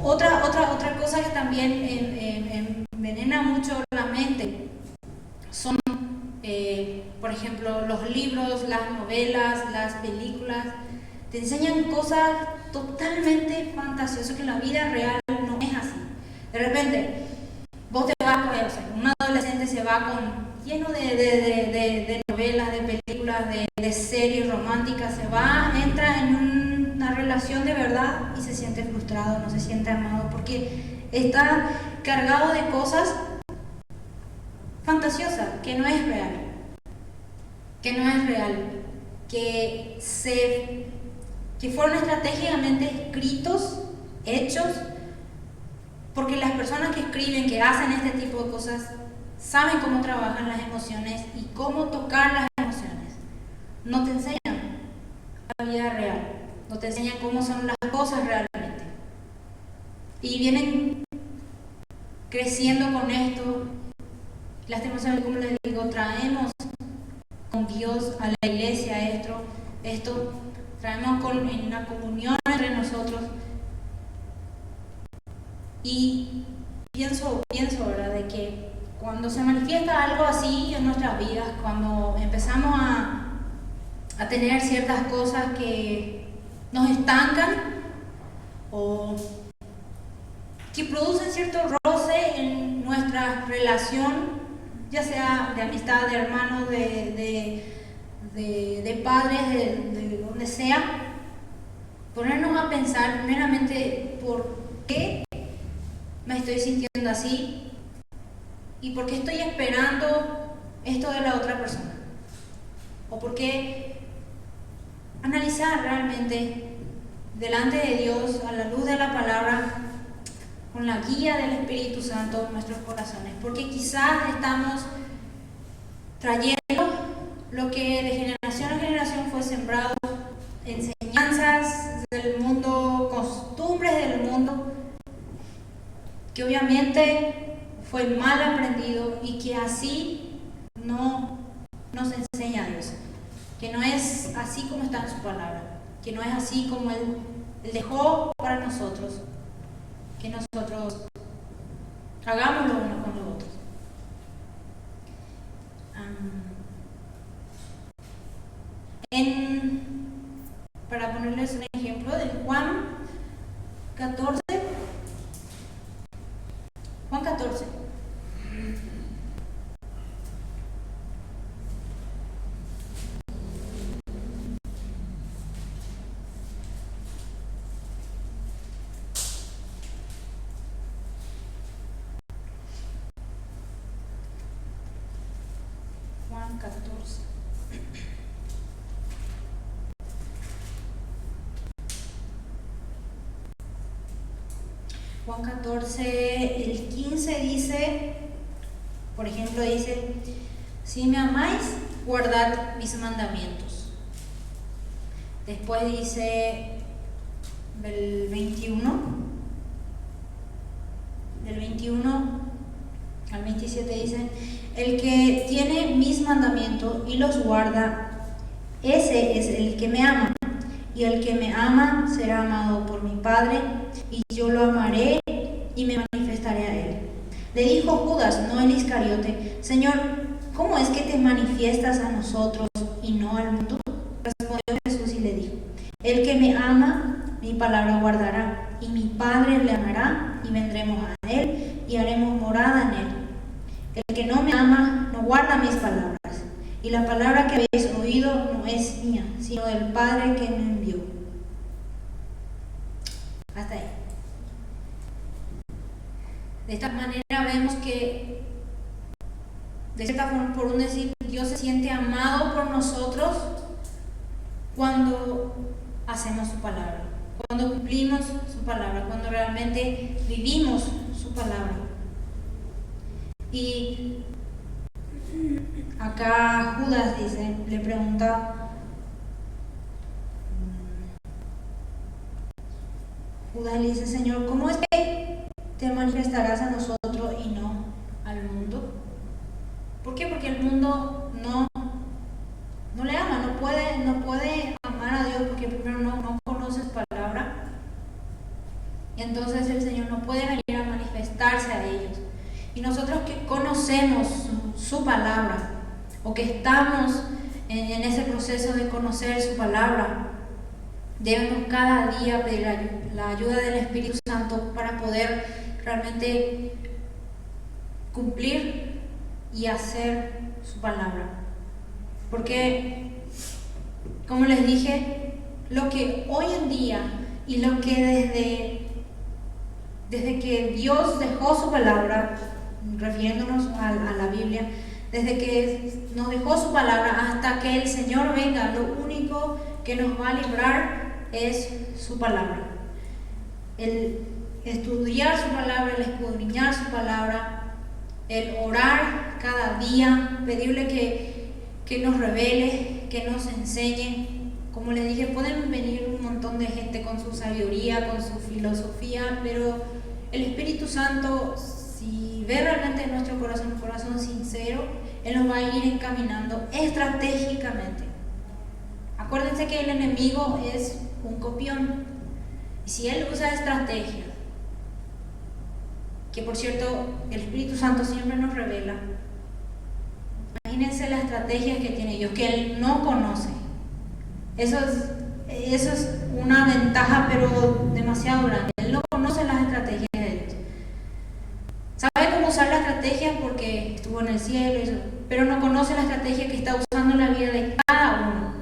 Otra cosa que también envenena mucho la mente son, por ejemplo, los libros, las novelas, las películas. Te enseñan cosas totalmente fantasiosas que en la vida real no es así. De repente, vos te vas, o sea, un adolescente se va lleno de novelas, de películas, de series románticas, entra en una relación de verdad y se siente frustrado, no se siente amado, porque está cargado de cosas fantasiosas, que no es real, que fueron estratégicamente escritos, hechos, porque las personas que escriben, que hacen este tipo de cosas, saben cómo trabajan las emociones y cómo tocar las emociones. No te enseñan la vida real, no te enseñan cómo son las cosas realmente. Y vienen creciendo con esto. Lastimosamente, como les digo, traemos con Dios a la iglesia esto traemos en una comunión entre nosotros. Y pienso, ¿verdad?, de que cuando se manifiesta algo así en nuestras vidas, cuando empezamos a tener ciertas cosas que nos estancan o que producen cierto roce en nuestra relación, ya sea de amistad, de hermanos, de padres, de donde sea, ponernos a pensar primeramente por qué me estoy sintiendo así y por qué estoy esperando esto de la otra persona, o por qué analizar realmente delante de Dios, a la luz de la palabra, con la guía del Espíritu Santo en nuestros corazones, porque quizás estamos trayendo lo que de generación a generación fue sembrado, enseñanzas del mundo, costumbres del mundo, que obviamente fue mal aprendido y que así no nos enseña Dios, que no es así como está en su palabra, que no es así como Él dejó para nosotros, que nosotros hagamos lo uno con los otros. Para ponerles un ejemplo, de Juan 14. Juan 14. Juan 14, el 15 dice, por ejemplo, dice: si me amáis, guardad mis mandamientos. Después dice, del 21 al 27 dice: el que tiene mis mandamientos y los guarda, ese es el que me ama. Y el que me ama será amado por mi Padre, y yo lo amaré y me manifestaré a él. Le dijo Judas, no el Iscariote: Señor, ¿cómo es que te manifiestas a nosotros y no al mundo? Respondió Jesús y le dijo: el que me ama, mi palabra guardará, y mi Padre le amará, y vendremos a él y haremos morada en él. El que no me ama no guarda mis palabras, y la palabra que habéis oído no es mía, sino del Padre que me envió. Hasta ahí. De esta manera vemos que, de cierta forma, por un decir, Dios se siente amado por nosotros cuando hacemos su palabra, cuando cumplimos su palabra, cuando realmente vivimos su palabra. Y acá Judas dice, le pregunta, Judas le dice, Señor, ¿cómo es que te manifestarás a nosotros y no al mundo? ¿Por qué? Porque el mundo no le ama, no puede amar a Dios porque primero no conoce su palabra. Y entonces el Señor no puede venir a manifestarse a ellos. Y nosotros que conocemos su palabra, o que estamos en ese proceso de conocer su palabra, debemos cada día pedir la ayuda del Espíritu Santo para poder realmente cumplir y hacer su palabra. Porque, como les dije, lo que hoy en día y lo que desde que Dios dejó su palabra, refiriéndonos a la Biblia, desde que nos dejó su palabra hasta que el Señor venga, lo único que nos va a librar es su palabra. El estudiar su palabra, el escudriñar su palabra, el orar cada día, pedirle que nos revele, que nos enseñe. Como les dije, pueden venir un montón de gente con su sabiduría, con su filosofía, pero el Espíritu Santo, si ve realmente en nuestro corazón un corazón sincero, Él nos va a ir encaminando estratégicamente. Acuérdense que el enemigo es un copión, y si él usa estrategias, que por cierto el Espíritu Santo siempre nos revela, imagínense las estrategias que tiene Dios, que él no conoce. Eso es una ventaja, pero demasiado grande. Él no conoce las estrategias de Dios. Sabe cómo usar la estrategia porque estuvo en el cielo, pero no conoce la estrategia que está usando en la vida de cada uno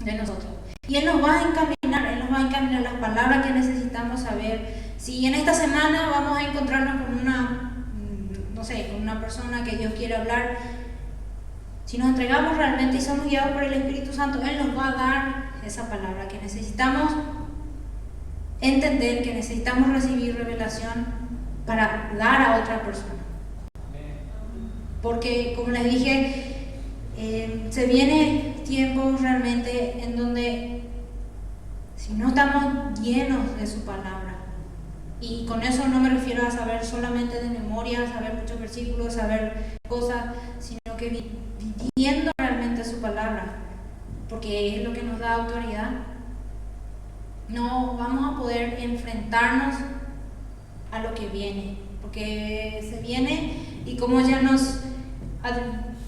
de nosotros. Y Él nos va a encaminar las palabras que necesitamos saber. Si en esta semana vamos a encontrarnos con una persona que Dios quiere hablar, si nos entregamos realmente y somos guiados por el Espíritu Santo, Él nos va a dar esa palabra que necesitamos entender, que necesitamos recibir revelación para dar a otra persona. Porque, como les dije, se vienen tiempos realmente en donde si no estamos llenos de su palabra, y con eso no me refiero a saber solamente de memoria, saber muchos versículos, saber cosas, sino que viviendo realmente su palabra, porque es lo que nos da autoridad, no vamos a poder enfrentarnos a lo que viene, porque se viene, y como ya nos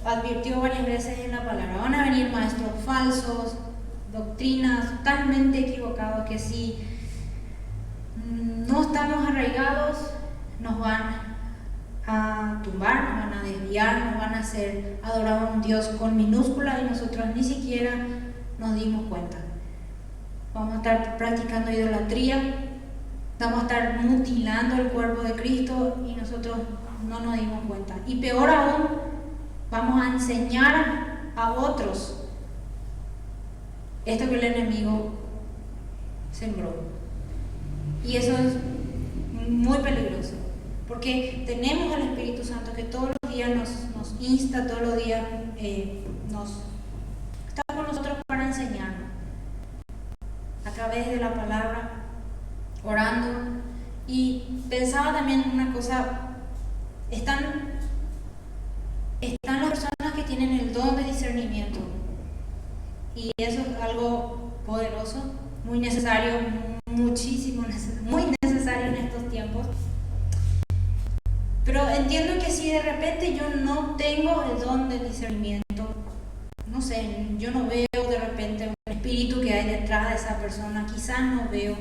advirtió varias veces en la palabra, van a venir maestros falsos, doctrinas totalmente equivocadas, que si no estamos arraigados nos van a tumbar, nos van a desviar, nos van a hacer adorar a un Dios con minúscula y nosotros ni siquiera nos dimos cuenta. Vamos a estar practicando idolatría, vamos a estar mutilando el cuerpo de Cristo y nosotros no nos dimos cuenta. Y peor aún, vamos a enseñar a otros esto que el enemigo sembró. Y eso es muy peligroso, porque tenemos al Espíritu Santo que todos los días nos insta, todos los días está con nosotros para enseñarnos a través de la palabra, orando. Y pensaba también una cosa, están las personas que tienen el don de discernimiento, y eso es algo poderoso, muy necesario, muy necesario en estos tiempos. Pero entiendo que si de repente yo no tengo el don de discernimiento, no sé, yo no veo de repente un espíritu que hay detrás de esa persona, quizás no veo,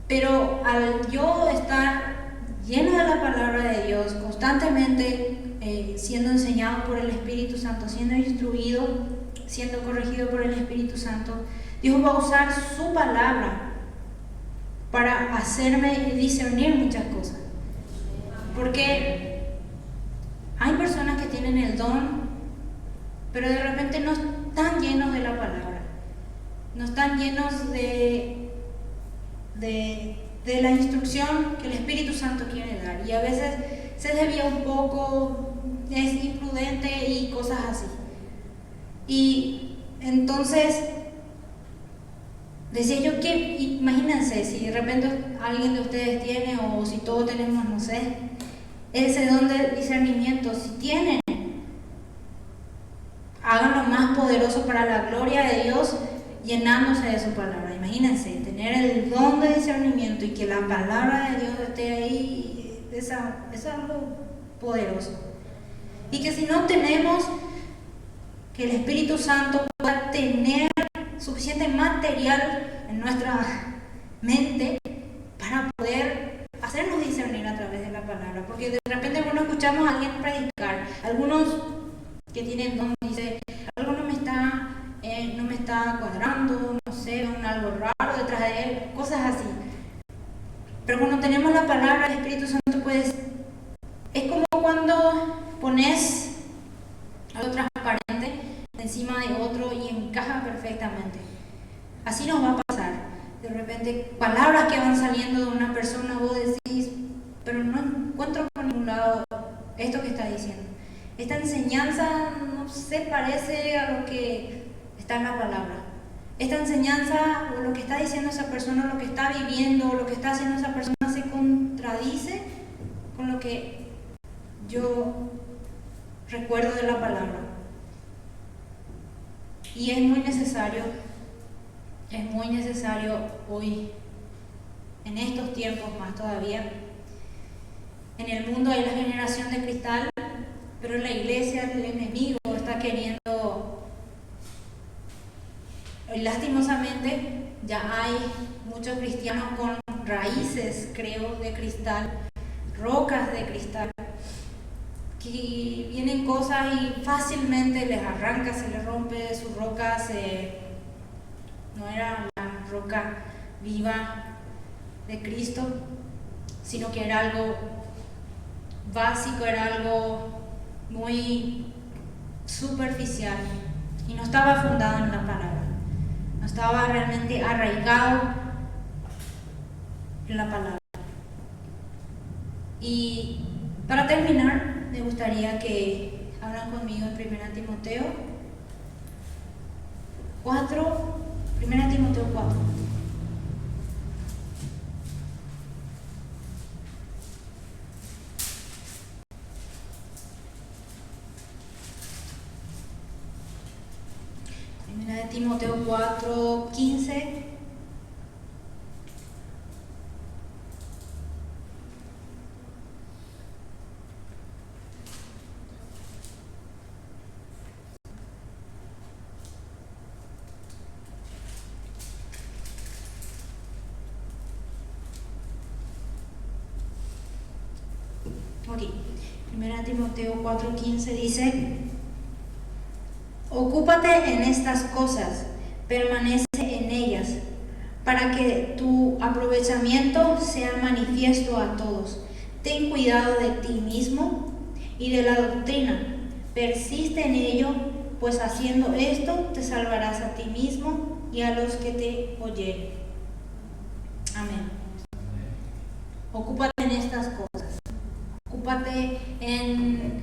pero al yo estar lleno de la palabra de Dios, constantemente siendo enseñado por el Espíritu Santo, siendo instruido, siendo corregido por el Espíritu Santo, Dios va a usar su palabra para hacerme discernir muchas cosas. Porque hay personas que tienen el don, pero de repente no están llenos de la palabra, no están llenos de la instrucción que el Espíritu Santo quiere dar. Y a veces se desvía un poco, es imprudente y cosas así. Y entonces decía yo que, imagínense, si de repente alguien de ustedes tiene, o si todos tenemos, no sé, ese don de discernimiento, si tienen, háganlo más poderoso para la gloria de Dios, llenándose de su palabra. Imagínense, tener el don de discernimiento y que la palabra de Dios esté ahí, es algo poderoso. Y que si no tenemos, que el Espíritu Santo pueda tener suficiente material en nuestra mente para poder hacernos discernir a través de la palabra. Porque de repente cuando escuchamos a alguien predicar, algunos que tienen don dicen, algo no me está cuadrando, no sé, algo raro detrás de él, cosas así. Pero cuando tenemos la palabra del Espíritu Santo, pues es como cuando pones algo transparente encima de otro y encaja perfectamente. Así nos va a pasar. De repente, palabras que van saliendo de una persona, vos decís, pero no encuentro por ningún lado esto que está diciendo. Esta enseñanza no se parece a lo que está en la palabra. Esta enseñanza, o lo que está diciendo esa persona, lo que está viviendo, o lo que está haciendo esa persona, se contradice con lo que yo recuerdo de la palabra. Y es muy necesario hoy, en estos tiempos más todavía. En el mundo hay la generación de cristal, pero en la iglesia el enemigo está queriendo, lastimosamente, ya hay muchos cristianos con raíces, creo, de cristal, rocas de cristal, que vienen cosas y fácilmente les arranca, se les rompe su roca, no era la roca viva de Cristo, sino que era algo básico, era algo muy superficial y no estaba fundado en la palabra, no estaba realmente arraigado en la palabra. Y para terminar, me gustaría que hablan conmigo en 1 Timoteo 4, 1 Timoteo 4. Primera de Timoteo 4, 15. Ok, 1 Timoteo 4:15 dice: ocúpate en estas cosas, permanece en ellas, para que tu aprovechamiento sea manifiesto a todos. Ten cuidado de ti mismo y de la doctrina, persiste en ello, pues haciendo esto te salvarás a ti mismo y a los que te oyeren. Amén. Ocúpate en estas cosas. Ocúpate en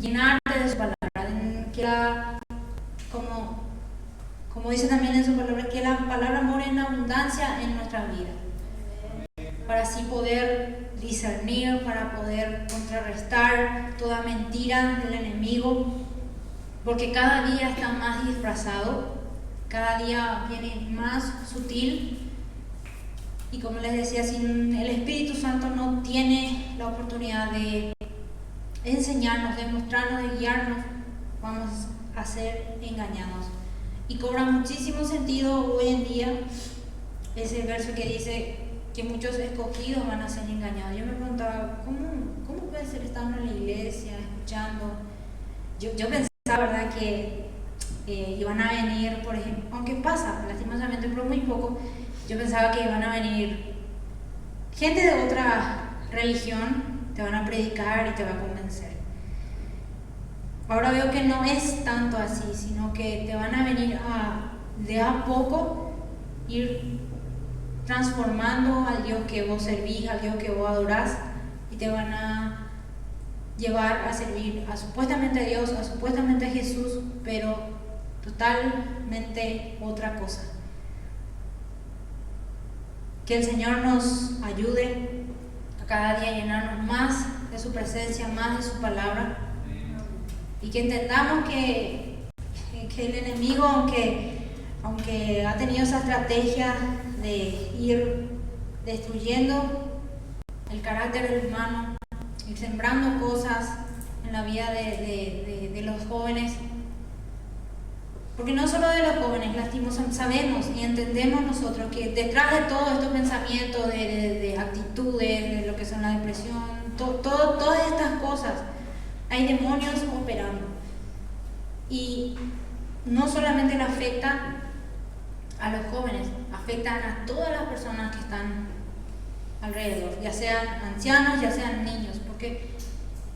llenarte de su palabra, en que como dice también en su palabra, que la palabra more en abundancia en nuestra vida, para así poder discernir, para poder contrarrestar toda mentira del enemigo, porque cada día está más disfrazado, cada día viene más sutil. Y como les decía, sin el Espíritu Santo no tiene la oportunidad de enseñarnos, de mostrarnos, de guiarnos, vamos a ser engañados. Y cobra muchísimo sentido hoy en día ese verso que dice que muchos escogidos van a ser engañados. Yo me preguntaba, ¿cómo puede ser estando en la iglesia, escuchando? Yo pensaba, ¿verdad?, que iban a venir, por ejemplo, aunque pasa lastimosamente, pero muy poco, yo pensaba que iban a venir gente de otra religión, te van a predicar y te va a convencer. Ahora veo que no es tanto así, sino que te van a venir de a poco ir transformando al Dios que vos servís, al Dios que vos adorás, y te van a llevar a servir a supuestamente a Dios, a supuestamente a Jesús, pero totalmente otra cosa. Que el Señor nos ayude a cada día a llenarnos más de su presencia, más de su palabra, y que entendamos que el enemigo, aunque ha tenido esa estrategia de ir destruyendo el carácter del humano, ir sembrando cosas en la vida de los jóvenes, porque no solo de los jóvenes, lastimosamente sabemos y entendemos nosotros que detrás de todos estos pensamientos de actitudes, de lo que son la depresión, todas estas cosas, hay demonios operando. Y no solamente le afecta a los jóvenes, afectan a todas las personas que están alrededor, ya sean ancianos, ya sean niños, porque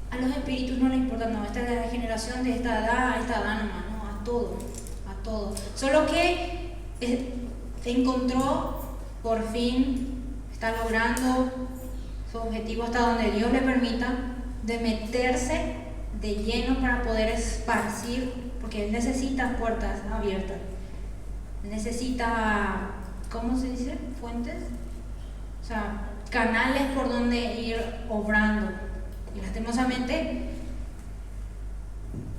a los espíritus no les importa, no, esta es la generación de esta edad nomás, no, a todo. Solo que encontró, por fin, está logrando su objetivo hasta donde Dios le permita, de meterse de lleno para poder esparcir, porque él necesita puertas abiertas, necesita, ¿cómo se dice? Fuentes, o sea, canales por donde ir obrando, y lastimosamente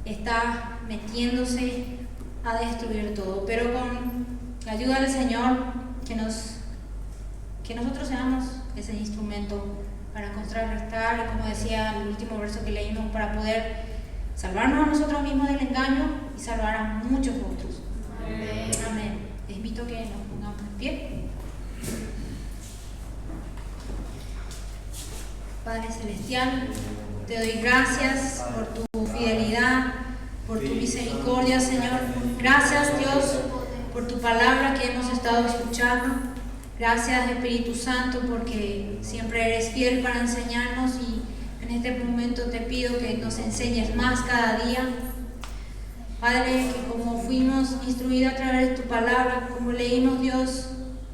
está metiéndose a destruir todo, pero con la ayuda del Señor, que nosotros seamos ese instrumento para contrarrestar, y como decía el último verso que leímos, para poder salvarnos a nosotros mismos del engaño y salvar a muchos otros. Amén. Amén. Les invito a que nos pongamos en pie. Padre Celestial, te doy gracias por tu fidelidad, por tu misericordia, Señor. Gracias, Dios, por tu palabra que hemos estado escuchando. Gracias, Espíritu Santo, porque siempre eres fiel para enseñarnos, y en este momento te pido que nos enseñes más cada día. Padre, que como fuimos instruidos a través de tu palabra, como leímos, Dios,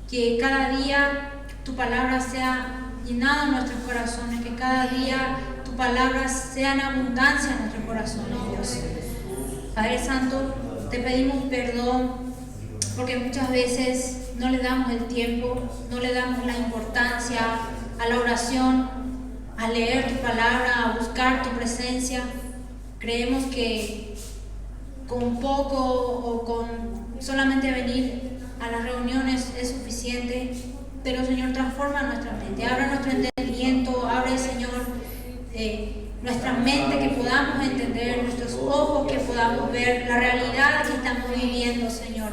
que cada día tu palabra sea llenada en nuestros corazones, que cada día tu palabra sea en abundancia en nuestros corazones, Dios. Padre Santo, te pedimos perdón porque muchas veces no le damos el tiempo, no le damos la importancia a la oración, a leer tu palabra, a buscar tu presencia. Creemos que con poco o con solamente venir a las reuniones es suficiente, pero Señor, transforma nuestra mente, abre nuestro entendimiento, abre, Señor, nuestra mente, que podamos entender, nuestros ojos, que podamos ver la realidad que estamos viviendo, Señor.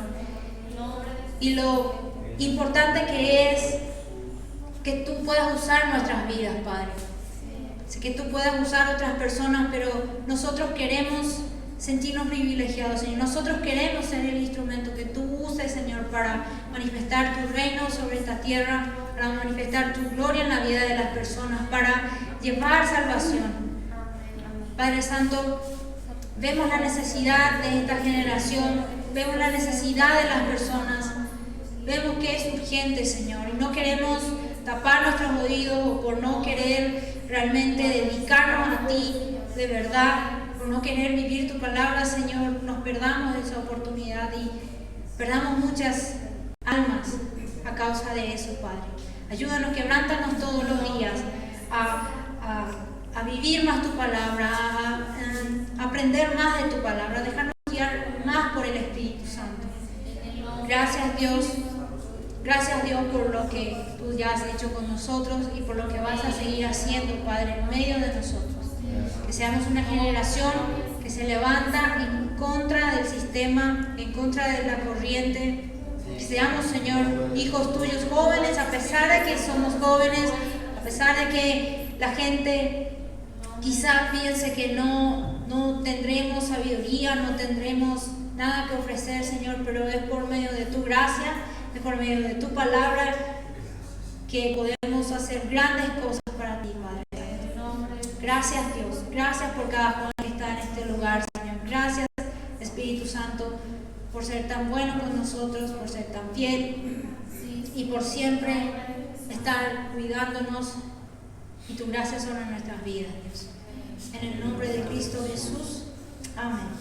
Y lo importante que es que tú puedas usar nuestras vidas, Padre. Sé que tú puedas usar otras personas, pero nosotros queremos sentirnos privilegiados, Señor. Nosotros queremos ser el instrumento que tú uses, Señor, para manifestar tu reino sobre esta tierra, para manifestar tu gloria en la vida de las personas, para llevar salvación. Padre Santo, vemos la necesidad de esta generación, vemos la necesidad de las personas, vemos que es urgente, Señor, y no queremos tapar nuestros oídos, o por no querer realmente dedicarnos a ti de verdad, por no querer vivir tu palabra, Señor, nos perdamos de esa oportunidad y perdamos muchas almas a causa de eso, Padre. Ayúdanos, quebrántanos todos los días a vivir más tu palabra, a aprender más de tu palabra, dejarnos guiar más por el Espíritu Santo. Gracias, Dios. Gracias, Dios, por lo que tú ya has hecho con nosotros y por lo que vas a seguir haciendo, Padre, en medio de nosotros. Que seamos una generación que se levanta en contra del sistema, en contra de la corriente. Que seamos, Señor, hijos tuyos jóvenes, a pesar de que somos jóvenes, a pesar de que la gente quizá piense que no tendremos sabiduría, no tendremos nada que ofrecer, Señor, pero es por medio de tu gracia, es por medio de tu palabra que podemos hacer grandes cosas para ti, Padre. Gracias, Dios. Gracias por cada joven que está en este lugar, Señor. Gracias, Espíritu Santo, por ser tan bueno con nosotros, por ser tan fiel. y por siempre estar cuidándonos y tu gracia sobre nuestras vidas, Dios. En el nombre de Cristo Jesús. Amén.